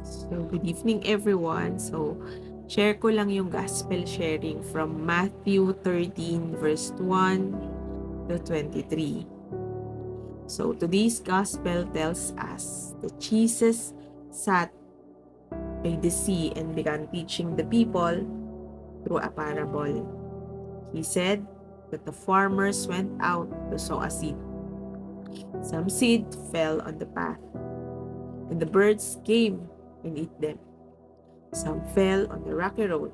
So, good evening everyone. So, share ko lang yung gospel sharing from Matthew 13 verse 1 to 23. So, today's gospel tells us that Jesus sat by the sea and began teaching the people through a parable. He said that the farmers went out to sow a seed. Some seed fell on the path, and the birds came and ate them. Some fell on the rocky road.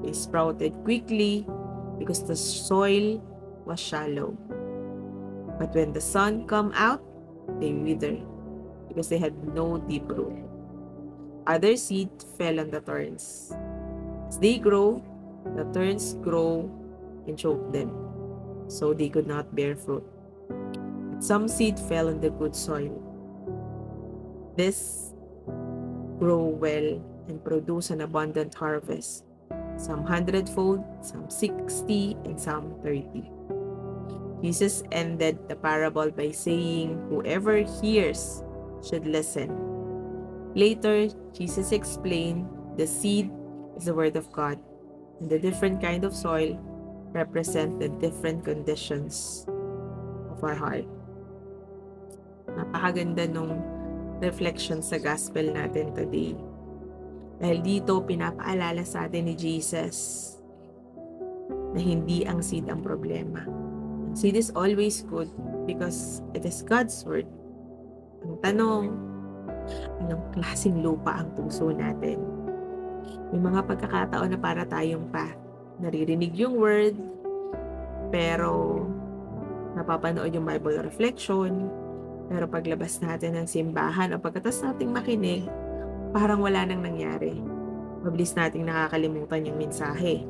They sprouted quickly because the soil was shallow. But when the sun came out, they withered because they had no deep root. Other seed fell on the thorns. As they grow, the thorns grow and choke them, so they could not bear fruit. But some seed fell on the good soil. This grow well and produce an abundant harvest, some 100-fold, some 60, and some 30. Jesus ended the parable by saying, "Whoever hears should listen." Later, Jesus explained the seed is the word of God, and the different kind of soil represent the different conditions of our heart. Napakaganda nung reflection sa gospel natin today. Dahil dito, pinapaalala sa atin ni Jesus na hindi ang seed ang problema. Seed is always good because it is God's word. Ang tanong, anong klaseng lupa ang puso natin? May mga pagkakataon na para tayong naririnig yung word, pero napapanood yung Bible reflection, pero paglabas natin ng simbahan o pagkatas nating makinig, parang wala nang nangyari. Mabilis nating nakakalimutan yung mensahe.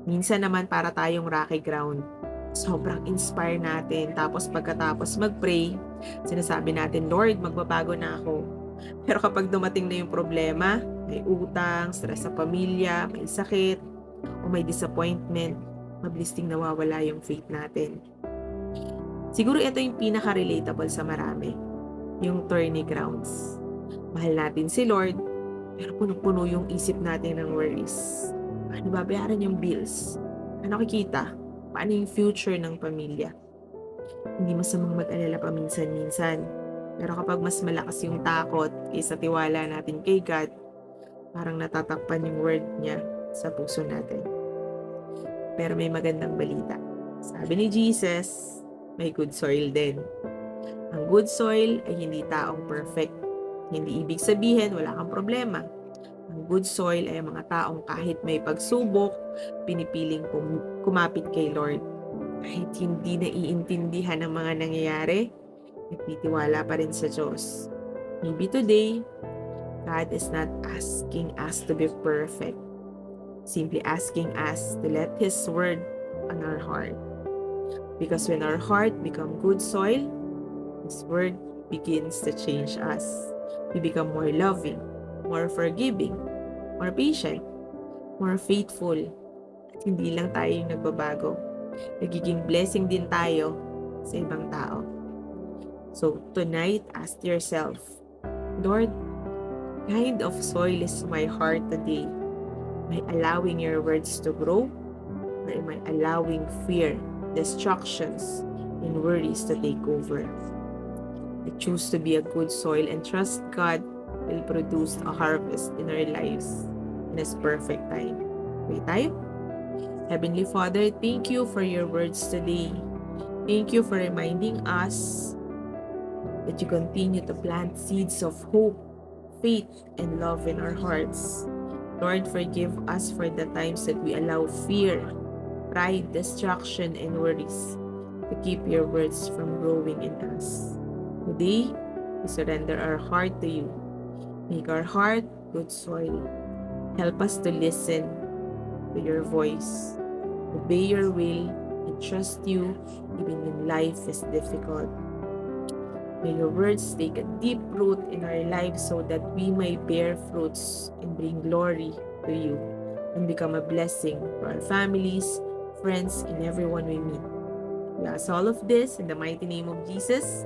Minsan naman para tayong rocky ground. Sobrang inspire natin. Tapos pagkatapos mag-pray, sinasabi natin, "Lord, magbabago na ako." Pero kapag dumating na yung problema, may utang, stress sa pamilya, may sakit, o may disappointment, mabilis ding nawawala yung faith natin. Siguro ito yung pinaka-relatable sa marami, yung turning grounds. Mahal natin si Lord, pero puno-puno yung isip natin ng worries. Paano babayaran yung bills? Ano kikita? Paano yung future ng pamilya? Hindi masamang mag-alala paminsan-minsan. Pero kapag mas malakas yung takot kaysa tiwala natin kay God, parang natatakpan yung word niya sa puso natin. Pero may magandang balita. Sabi ni Jesus, may good soil din. Ang good soil ay hindi taong perfect. Hindi ibig sabihin wala kang problema. Ang good soil ay mga taong kahit may pagsubok, pinipiling kumapit kay Lord. Kahit hindi naiintindihan ang mga nangyayari, nagtitiwala pa rin sa Diyos. Maybe today, God is not asking us to be perfect. Simply asking us to let His word on our heart. Because when our heart becomes good soil, His word begins to change us. We become more loving, more forgiving, more patient, more faithful. At hindi lang tayo yung nagbabago. Nagiging blessing din tayo sa ibang tao. So tonight, ask yourself, "Lord, what kind of soil is my heart today? Am I allowing your words to grow? Or am I allowing fear, distractions, and worries to take over?" I choose to be a good soil and trust God will produce a harvest in our lives in His perfect time. Pray tayo. Heavenly Father, thank you for your words today. Thank you for reminding us that you continue to plant seeds of hope, faith, and love in our hearts. Lord, forgive us for the times that we allow fear, pride, distraction, and worries to keep your words from growing in us. Today, we surrender our heart to you. Make our heart good soil. Help us to listen to your voice, obey your will, and trust you even when life is difficult. May your words take a deep root in our lives so that we may bear fruits and bring glory to you and become a blessing to our families, friends, and everyone we meet. We ask all of this in the mighty name of Jesus.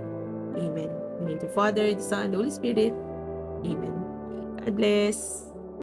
Amen. In the name of the Father, the Son, and the Holy Spirit. Amen. God bless.